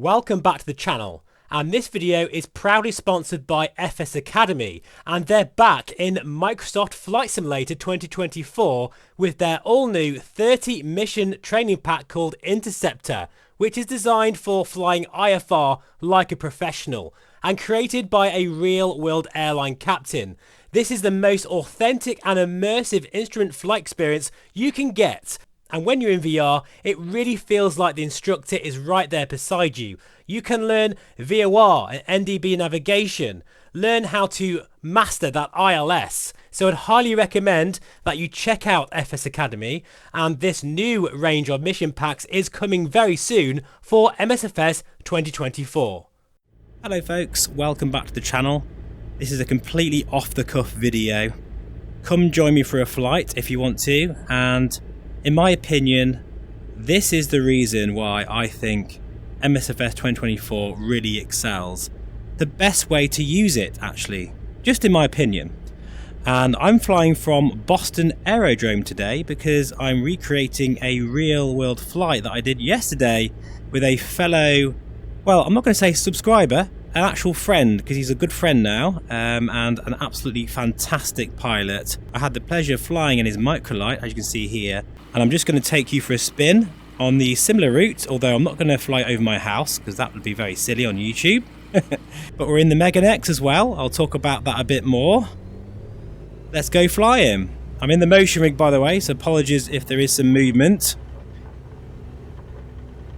Welcome back to the channel, and this video is proudly sponsored by FS Academy, and they're back in Microsoft Flight Simulator 2024 with their all-new 30 mission training pack called Interceptor, which is designed for flying IFR like a professional and created by a real-world airline captain. This is the most authentic and immersive instrument flight experience you can get. And when you're in VR, it really feels like the instructor is right there beside you. You can learn VOR and NDB navigation, learn how to master that ILS. So I'd highly recommend that you check out FS Academy, and this new range of mission packs is coming very soon for MSFS 2024. Hello folks, welcome back to the channel. This is a completely off-the-cuff video. Come join me for a flight if you want to, and in my opinion, this is the reason why I think MSFS 2024 really excels. The best way to use it, actually, just in my opinion. And I'm flying from Boston Aerodrome today because I'm recreating a real-world flight that I did yesterday with a fellow, well, I'm not going to say subscriber, an actual friend, because he's a good friend now, and an absolutely fantastic pilot. I had the pleasure of flying in his microlight, as you can see here, and I'm just going to take you for a spin on the similar route, although I'm not going to fly over my house because that would be very silly on YouTube. But we're in the Meganex as well. I'll talk about that a bit more. Let's go fly him. I'm in the motion rig, by the way, so apologies if there is some movement.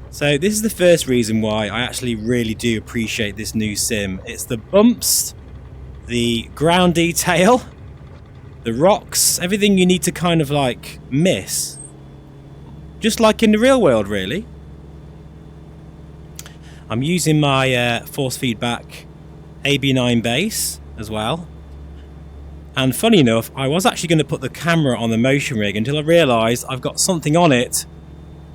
So this is the first reason why I actually really do appreciate this new sim. It's the bumps, the ground detail, the rocks, everything you need to kind of like miss. Just like in the real world, really. I'm using my force feedback AB9 base as well. And funny enough, I was actually going to put the camera on the motion rig until I realised I've got something on it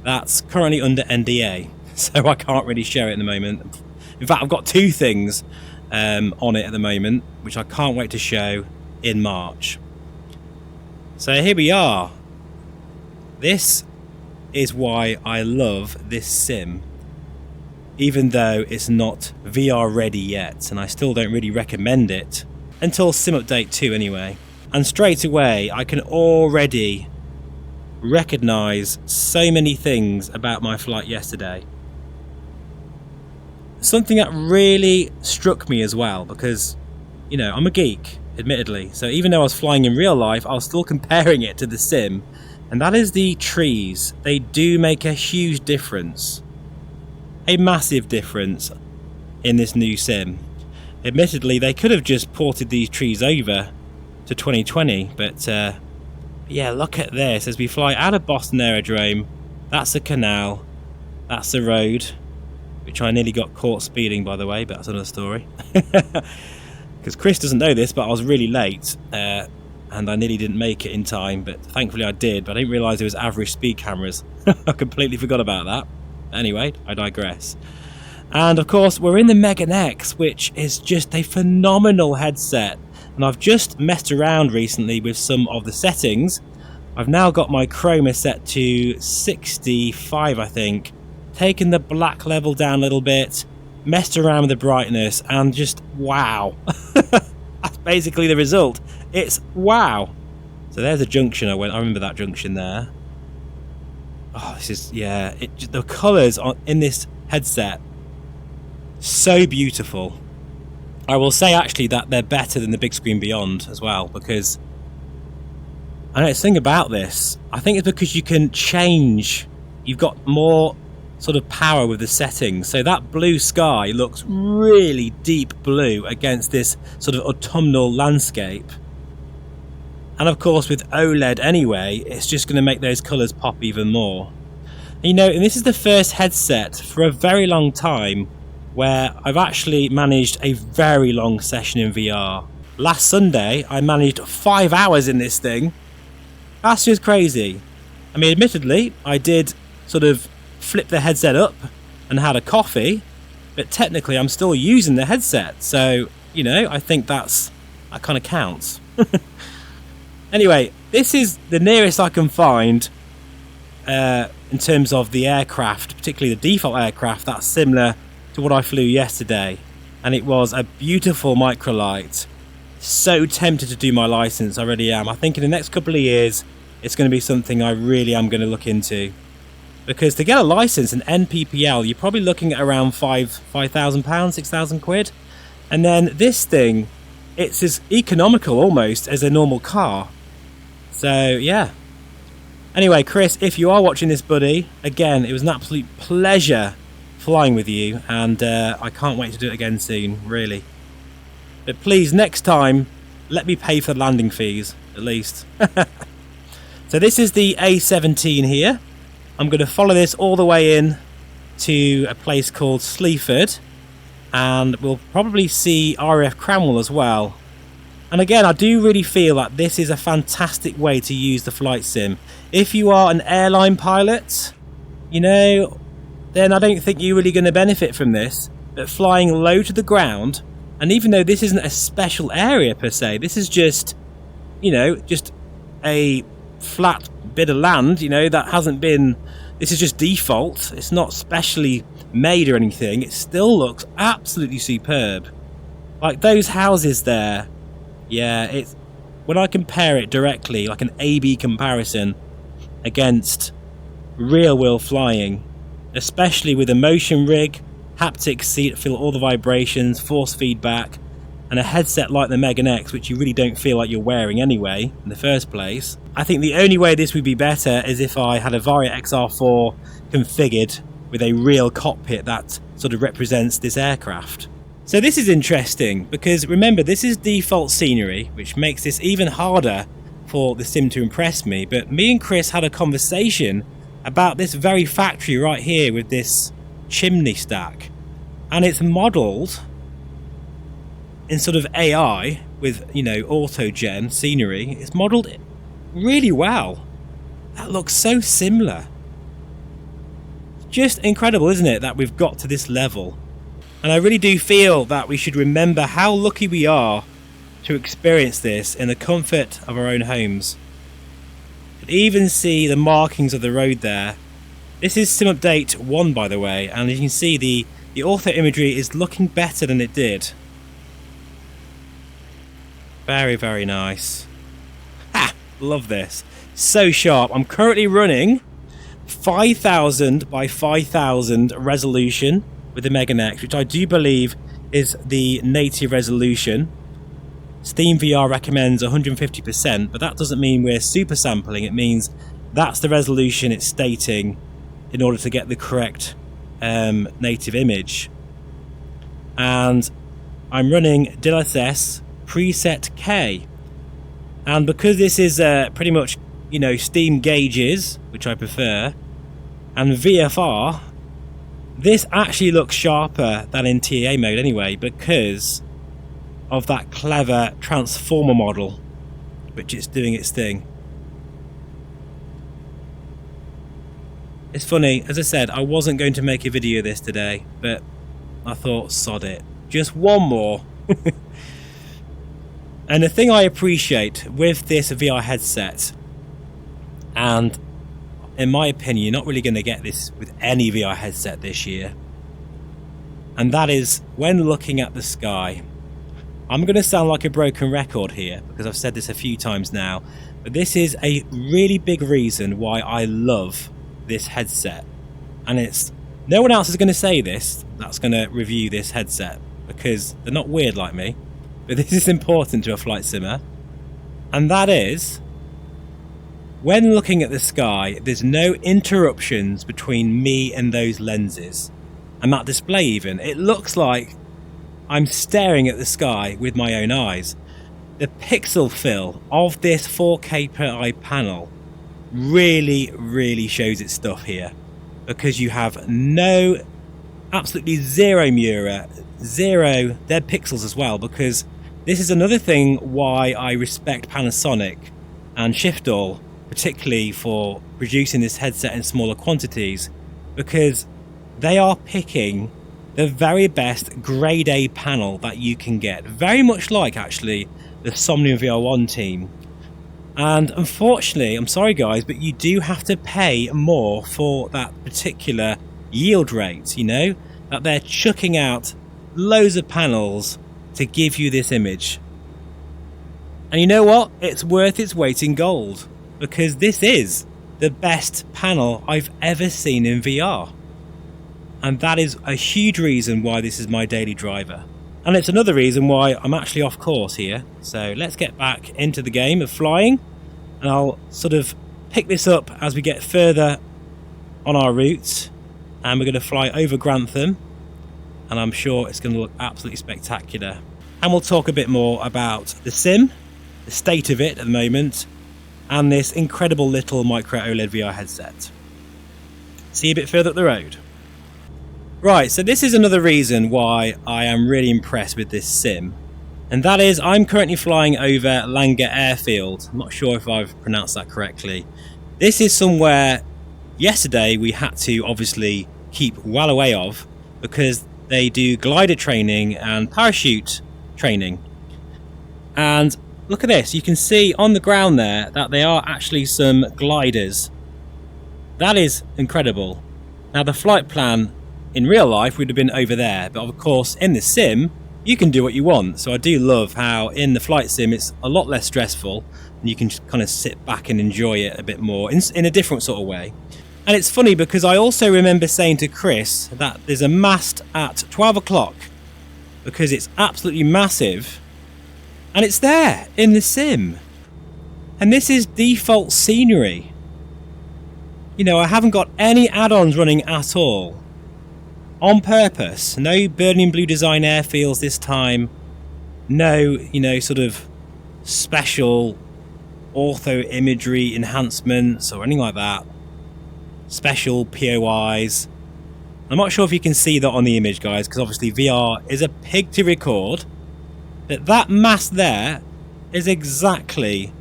that's currently under NDA. So I can't really share it at the moment. In fact, I've got two things on it at the moment, which I can't wait to show in March. So here we are. This is why I love this sim, even though it's not VR ready yet, and I still don't really recommend it until Sim Update 2 anyway. And straight away I can already recognise so many things about my flight yesterday. Something that really struck me as well, because, you know, I'm a geek, admittedly, so even though I was flying in real life, I was still comparing it to the sim, and that is the trees. They do make a huge difference, a massive difference in this new sim. Admittedly, they could have just ported these trees over to 2020, but yeah, look at this. As we fly out of Boston Aerodrome, that's a canal, that's a road, which I nearly got caught speeding, by the way, but that's another story. Because Chris doesn't know this, but I was really late, and I nearly didn't make it in time, but thankfully I did. But I didn't realise there was average speed cameras. I completely forgot about that. Anyway, I digress. And of course, we're in the Meganex, which is just a phenomenal headset. And I've just messed around recently with some of the settings. I've now got my chroma set to 65, I think. Taken the black level down a little bit, messed around with the brightness, and just wow. That's basically the result. It's wow. So there's a junction I remember that junction there. Oh, this is, yeah, the colours in this headset, so beautiful. I will say actually that they're better than the big screen beyond as well, because I know the thing about this, I think it's because you can change, you've got more sort of power with the settings. So that blue sky looks really deep blue against this sort of autumnal landscape. And of course with OLED anyway, it's just going to make those colours pop even more. And, you know, and this is the first headset for a very long time where I've actually managed a very long session in VR. Last Sunday I managed 5 hours in this thing. That's just crazy. I mean, admittedly, I did sort of flip the headset up and had a coffee, but technically I'm still using the headset, so, you know, I think that kind of counts. Anyway, this is the nearest I can find in terms of the aircraft, particularly the default aircraft, that's similar to what I flew yesterday, and it was a beautiful microlight. So tempted to do my license, I really am. I think in the next couple of years it's going to be something I really am going to look into, because to get a license, an NPPL, you're probably looking at around £5,000, £6,000, and then this thing, it's as economical almost as a normal car. So yeah. Anyway, Chris, if you are watching this, buddy, again, it was an absolute pleasure flying with you, and I can't wait to do it again soon, really. But please, next time, let me pay for the landing fees, at least. So this is the A17 here. I'm going to follow this all the way in to a place called Sleaford, and we'll probably see RAF Cranwell as well. And again, I do really feel that this is a fantastic way to use the flight sim. If you are an airline pilot, you know, then I don't think you're really going to benefit from this. But flying low to the ground, and even though this isn't a special area per se, this is just, you know, just a flat bit of land, you know, that hasn't been, this is just default. It's not specially made or anything. It still looks absolutely superb. Like those houses there. Yeah, it's, when I compare it directly, like an A/B comparison against real wheel flying, especially with a motion rig, haptic seat, feel all the vibrations, force feedback, and a headset like the Meganex, which you really don't feel like you're wearing anyway in the first place. I think the only way this would be better is if I had a Varia XR4 configured with a real cockpit that sort of represents this aircraft. So this is interesting because remember, this is default scenery, which makes this even harder for the sim to impress me. But me and Chris had a conversation about this very factory right here with this chimney stack, and it's modelled in sort of AI with, you know, auto gen scenery. It's modelled really well. That looks so similar. Just incredible, isn't it, that we've got to this level? And I really do feel that we should remember how lucky we are to experience this in the comfort of our own homes. You can even see the markings of the road there. This is Sim Update 1, by the way, and you can see the ortho imagery is looking better than it did. Very, very nice. Ah, love this. So sharp. I'm currently running 5000 by 5000 resolution with the Meganex, which I do believe is the native resolution. Steam VR recommends 150%, but that doesn't mean we're super sampling. It means that's the resolution it's stating in order to get the correct native image. And I'm running DLSS preset K, and because this is pretty much, you know, Steam gauges, which I prefer, and VFR, this actually looks sharper than in TAA mode anyway, because of that clever transformer model, which is doing its thing. It's funny, as I said, I wasn't going to make a video of this today, but I thought, sod it, just one more. And the thing I appreciate with this VR headset, and in my opinion, you're not really going to get this with any VR headset this year, and that is when looking at the sky. I'm going to sound like a broken record here because I've said this a few times now, but this is a really big reason why I love this headset. And it's, no one else is going to say this that's going to review this headset, because they're not weird like me, but this is important to a flight simmer, and that is, when looking at the sky, there's no interruptions between me and those lenses, and that display even. It looks like I'm staring at the sky with my own eyes. The pixel fill of this 4K per eye panel really, really shows its stuff here, because you have no, absolutely zero mirror, zero dead pixels as well, because this is another thing why I respect Panasonic and Shutdown, particularly for producing this headset in smaller quantities, because they are picking the very best grade A panel that you can get, very much like actually the Somnium VR1 team. And unfortunately, I'm sorry guys, but you do have to pay more for that particular yield rate, you know. that they're chucking out loads of panels to give you this image. And you know what? It's worth its weight in gold, because this is the best panel I've ever seen in VR. And that is a huge reason why this is my daily driver. And it's another reason why I'm actually off course here. So let's get back into the game of flying, and I'll sort of pick this up as we get further on our route. And we're going to fly over Grantham, and I'm sure it's going to look absolutely spectacular. And we'll talk a bit more about the sim, the state of it at the moment, and this incredible little micro OLED VR headset. See you a bit further up the road. Right, so this is another reason why I am really impressed with this sim, and that is I'm currently flying over Langer Airfield. I'm not sure if I've pronounced that correctly. This is somewhere yesterday we had to obviously keep well away of, because they do glider training and parachute training. And look at this, you can see on the ground there that they are actually some gliders. That is incredible. Now the flight plan in real life would have been over there, but of course in the sim you can do what you want. So I do love how in the flight sim it's a lot less stressful, and you can just kind of sit back and enjoy it a bit more in a different sort of way. And it's funny because I also remember saying to Chris that there's a mast at 12 o'clock because it's absolutely massive, and it's there in the sim. And this is default scenery. You know, I haven't got any add-ons running at all. On purpose. No burning blue design airfields this time. No, you know, sort of special ortho imagery enhancements or anything like that. Special POIs. I'm not sure if you can see that on the image, guys, because obviously VR is a pig to record, but that mast there is exactly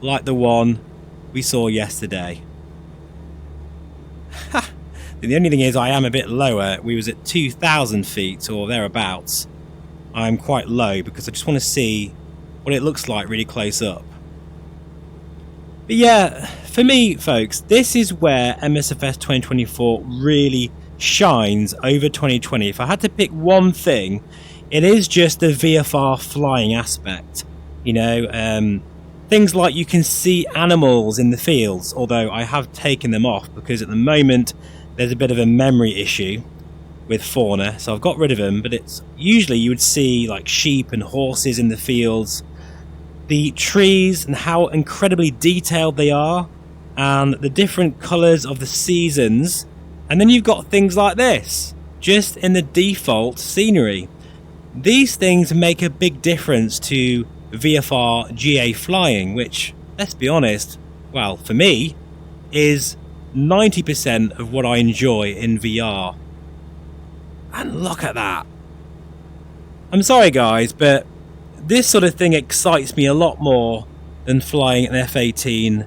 like the one we saw yesterday. The only thing is I am a bit lower. We was at 2,000 feet or thereabouts. I'm quite low because I just want to see what it looks like really close up. But yeah, for me, folks, this is where MSFS 2024 really shines over 2020. If I had to pick one thing, it is just the VFR flying aspect. You know, things like you can see animals in the fields, although I have taken them off because at the moment there's a bit of a memory issue with fauna, so I've got rid of them. But it's usually you would see like sheep and horses in the fields. The trees and how incredibly detailed they are, and the different colours of the seasons. And then you've got things like this, just in the default scenery. These things make a big difference to VFR GA flying, which, let's be honest, well, for me, is 90% of what I enjoy in VR. And look at that. I'm sorry guys, but this sort of thing excites me a lot more than flying an F-18,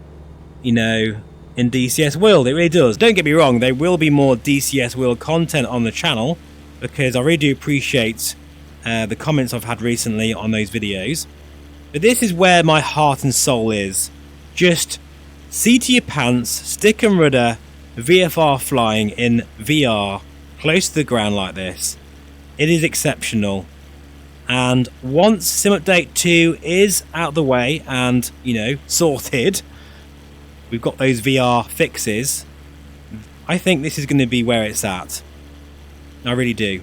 you know, in DCS World. It really does. Don't get me wrong, there will be more DCS World content on the channel, because I really do appreciate the comments I've had recently on those videos. But this is where my heart and soul is. Just seat to your pants, stick and rudder, VFR flying in VR, close to the ground like this. It is exceptional. And once Sim Update 2 is out the way and, you know, sorted, we've got those VR fixes, I think this is going to be where it's at. I really do.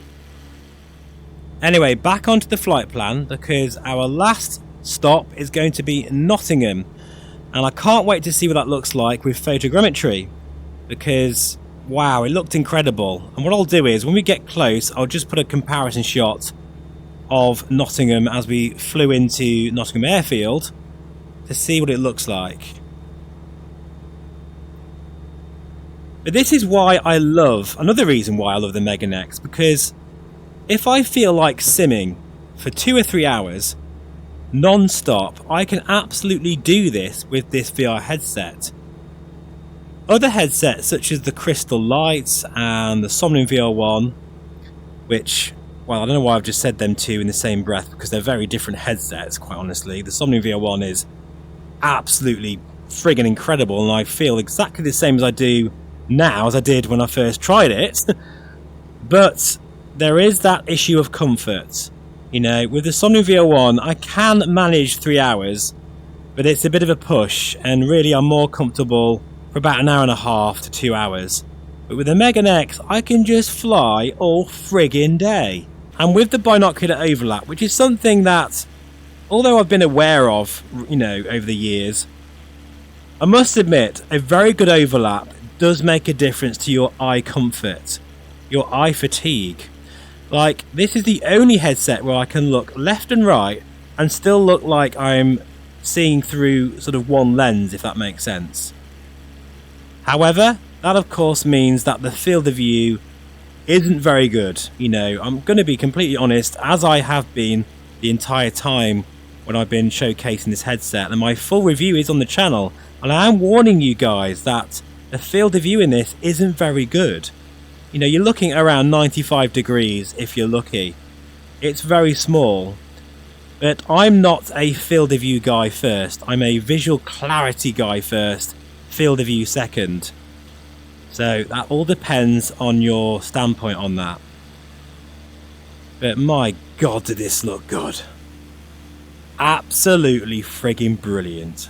Anyway, back onto the flight plan, because our last stop is going to be Nottingham. And I can't wait to see what that looks like with photogrammetry, because, wow, it looked incredible. And what I'll do is, when we get close, I'll just put a comparison shot of Nottingham as we flew into Nottingham Airfield to see what it looks like. But this is why I love, another reason why I love the Meganex, because if I feel like simming for 2 or 3 hours non-stop, I can absolutely do this with this VR headset. Other headsets such as the Crystal Lights and the Somnium VR1, which, well, I don't know why I've just said them two in the same breath, because they're very different headsets, quite honestly. The Somnium VR1 is absolutely friggin' incredible, and I feel exactly the same as I do now as I did when I first tried it. But there is that issue of comfort. You know, with the Somnium VR1, I can manage 3 hours, but it's a bit of a push, and really I'm more comfortable for about an hour and a half to 2 hours. But with the Meganex, I can just fly all friggin' day. And with the binocular overlap, which is something that, although I've been aware of, you know, over the years, I must admit, a very good overlap does make a difference to your eye comfort, your eye fatigue. Like, this is the only headset where I can look left and right and still look like I'm seeing through sort of one lens, if that makes sense. However, that of course means that the field of view isn't very good. You know, I'm going to be completely honest, as I have been the entire time when I've been showcasing this headset, and my full review is on the channel, and I am warning you guys that the field of view in this isn't very good. You know, you're looking at around 95 degrees if you're lucky. It's very small. But I'm not a field of view guy first. I'm a visual clarity guy first, field of view second. So that all depends on your standpoint on that. But my god, did this look good. Absolutely friggin' brilliant.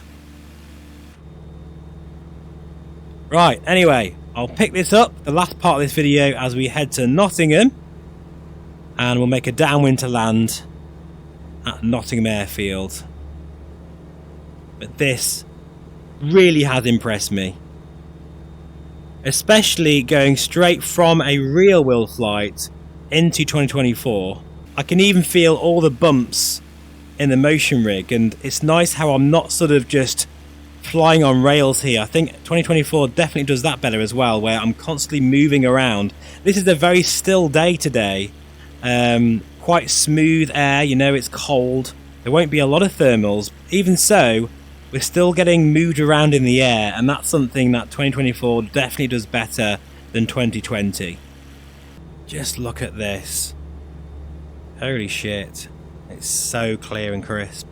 Right, anyway, I'll pick this up, the last part of this video, as we head to Nottingham. And we'll make a downwind to land at Nottingham Airfield. But this really has impressed me. Especially going straight from a real world flight into 2024. I can even feel all the bumps in the motion rig, and it's nice how I'm not sort of just flying on rails here. I think 2024 definitely does that better as well, where I'm constantly moving around. This is a very still day today. Quite smooth air, you know, it's cold. There won't be a lot of thermals. Even so, we're still getting moved around in the air, and that's something that 2024 definitely does better than 2020. Just look at this. Holy shit. It's so clear and crisp.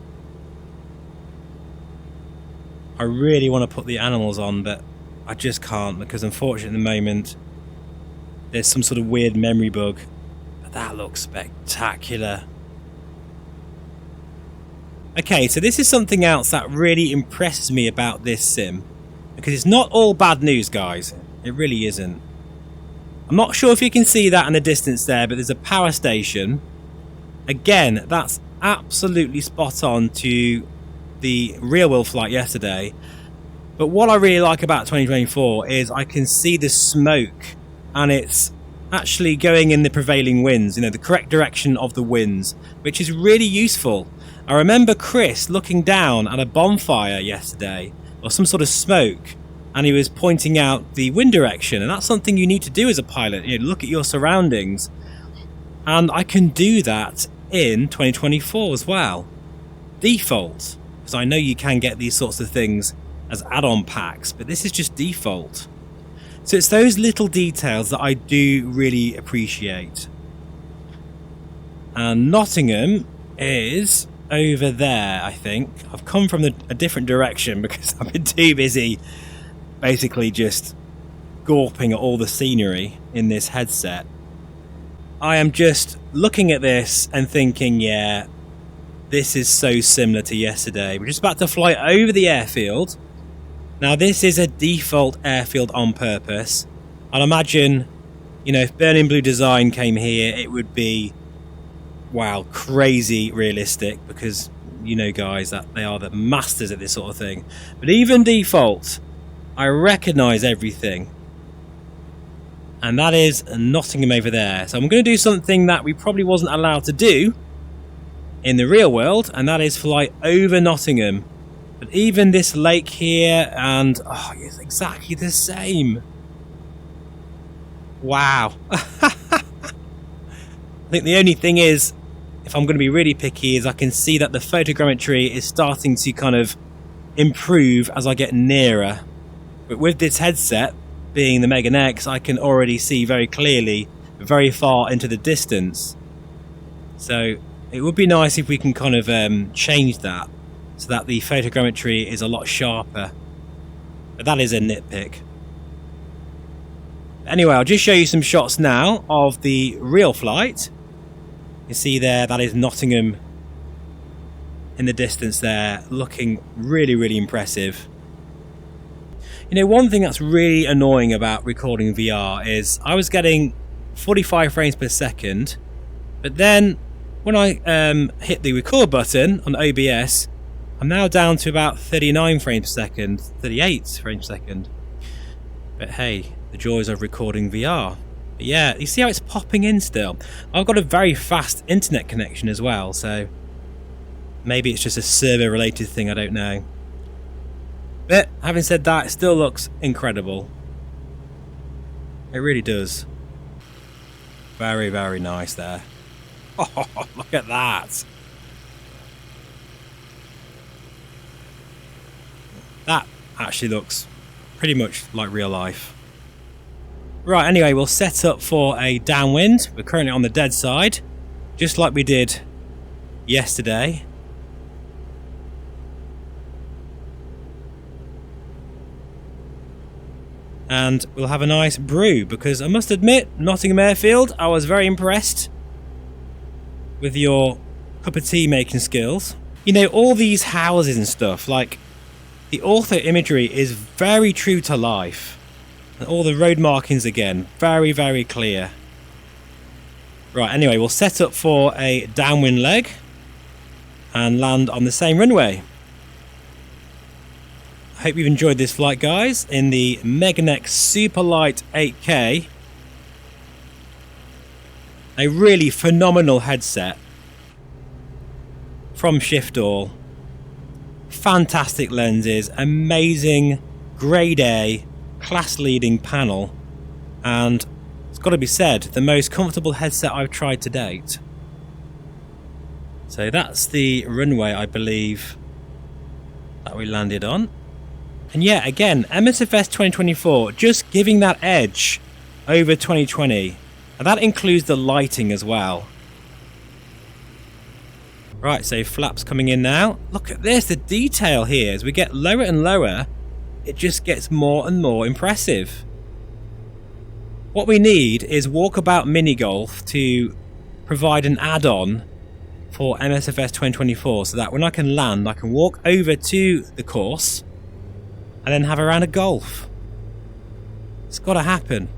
I really want to put the animals on, but I just can't, because unfortunately at the moment there's some sort of weird memory bug. But that looks spectacular. Okay, so this is something else that really impresses me about this sim, because it's not all bad news, guys. It really isn't. I'm not sure if you can see that in the distance there, but there's a power station. Again, that's absolutely spot on to the real world flight yesterday. But what I really like about 2024 is I can see the smoke, and it's actually going in the prevailing winds, you know, the correct direction of the winds, which is really useful. I remember Chris looking down at a bonfire yesterday, or some sort of smoke, and he was pointing out the wind direction, and that's something you need to do as a pilot, you know, look at your surroundings. And I can do that in 2024 as well. Default, because I know you can get these sorts of things as add-on packs, but this is just default. So it's those little details that I do really appreciate. And Nottingham is over there, I think. I've come from a different direction because I've been too busy basically just gawping at all the scenery in this headset. I am just looking at this and thinking, yeah, this is so similar to yesterday. We're just about to fly over the airfield. Now this is a default airfield on purpose. I'd imagine, you know, if Burning Blue Design came here, it would be, wow, crazy realistic, because you know, guys, that they are the masters at this sort of thing. But even default, I recognise everything. And that is Nottingham over there. So I'm going to do something that we probably wasn't allowed to do in the real world, and that is fly over Nottingham. But even this lake here, and oh, it's exactly the same. Wow. I think the only thing is, if I'm going to be really picky, is I can see that the photogrammetry is starting to kind of improve as I get nearer. But with this headset, being the Meganex, I can already see very clearly, very far into the distance. So it would be nice if we can kind of change that, so that the photogrammetry is a lot sharper. But that is a nitpick. Anyway, I'll just show you some shots now of the real flight. You see there, that is Nottingham in the distance there, looking really, really impressive. You know, one thing that's really annoying about recording VR is I was getting 45 frames per second, but then when I hit the record button on OBS, I'm now down to about 39 frames per second, 38 frames per second. But hey, the joys of recording VR. But yeah, you see how it's popping in still? I've got a very fast internet connection as well, so maybe it's just a server related thing, I don't know. But having said that, it still looks incredible. It really does. Very, very nice there. Oh, look at that. That actually looks pretty much like real life. Right, anyway, we'll set up for a downwind. We're currently on the dead side, just like we did yesterday. And we'll have a nice brew, because I must admit, Nottingham Airfield, I was very impressed with your cup of tea making skills. You know, all these houses and stuff, like the ortho imagery is very true to life. And all the road markings again, very, very clear. Right, anyway, we'll set up for a downwind leg and land on the same runway. I hope you've enjoyed this flight, guys, in the Meganex Superlight 8K. A really phenomenal headset from Shutdown. Fantastic lenses, amazing grade A, class-leading panel, and it's got to be said, the most comfortable headset I've tried to date. So that's the runway, I believe, that we landed on. And yeah, again, MSFS 2024, just giving that edge over 2020. And that includes the lighting as well. Right, so flaps coming in now. Look at this, the detail here. As we get lower and lower, it just gets more and more impressive. What we need is Walkabout Mini Golf to provide an add-on for MSFS 2024, so that when I can land, I can walk over to the course and then have a round of golf. It's got to happen.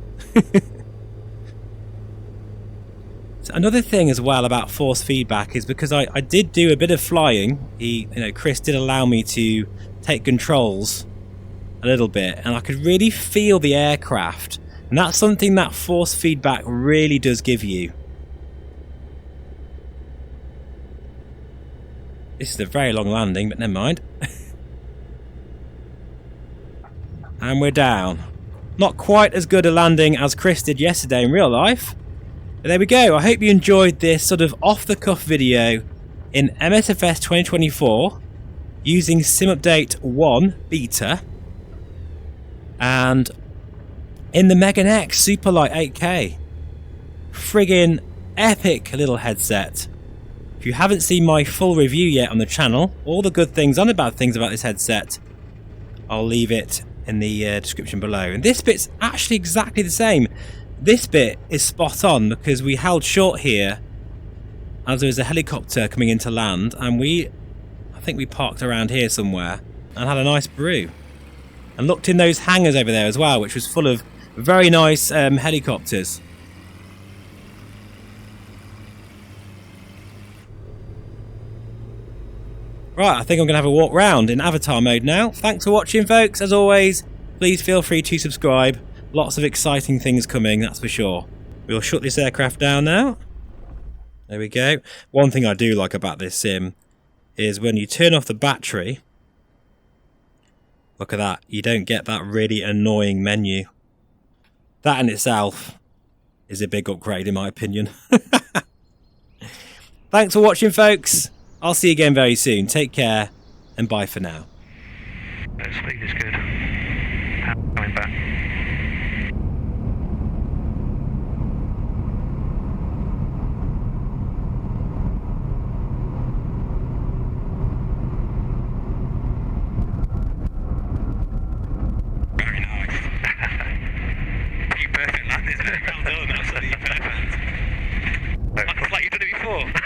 So another thing as well about force feedback is because I did do a bit of flying. Chris did allow me to take controls a little bit, and I could really feel the aircraft, and that's something that force feedback really does give you. This is a very long landing, but never mind. And we're down. Not quite as good a landing as Chris did yesterday in real life. But there we go. I hope you enjoyed this sort of off-the-cuff video in MSFS 2024 using Sim Update 1 Beta and in the Meganex Superlight 8K. Friggin' epic little headset. If you haven't seen my full review yet on the channel, all the good things and the bad things about this headset, I'll leave it in the description below. And this bit's actually exactly the same. This bit is spot on because we held short here as there was a helicopter coming into land, and I think we parked around here somewhere and had a nice brew. And looked in those hangars over there as well, which was full of very nice helicopters. Right, I think I'm going to have a walk round in avatar mode now. Thanks for watching, folks. As always, please feel free to subscribe. Lots of exciting things coming, that's for sure. We'll shut this aircraft down now. There we go. One thing I do like about this sim is when you turn off the battery, look at that, you don't get that really annoying menu. That in itself is a big upgrade in my opinion. Thanks for watching, folks. I'll see you again very soon. Take care and bye for now. Speed is good. Coming back. Very nice. Pretty perfect. thought.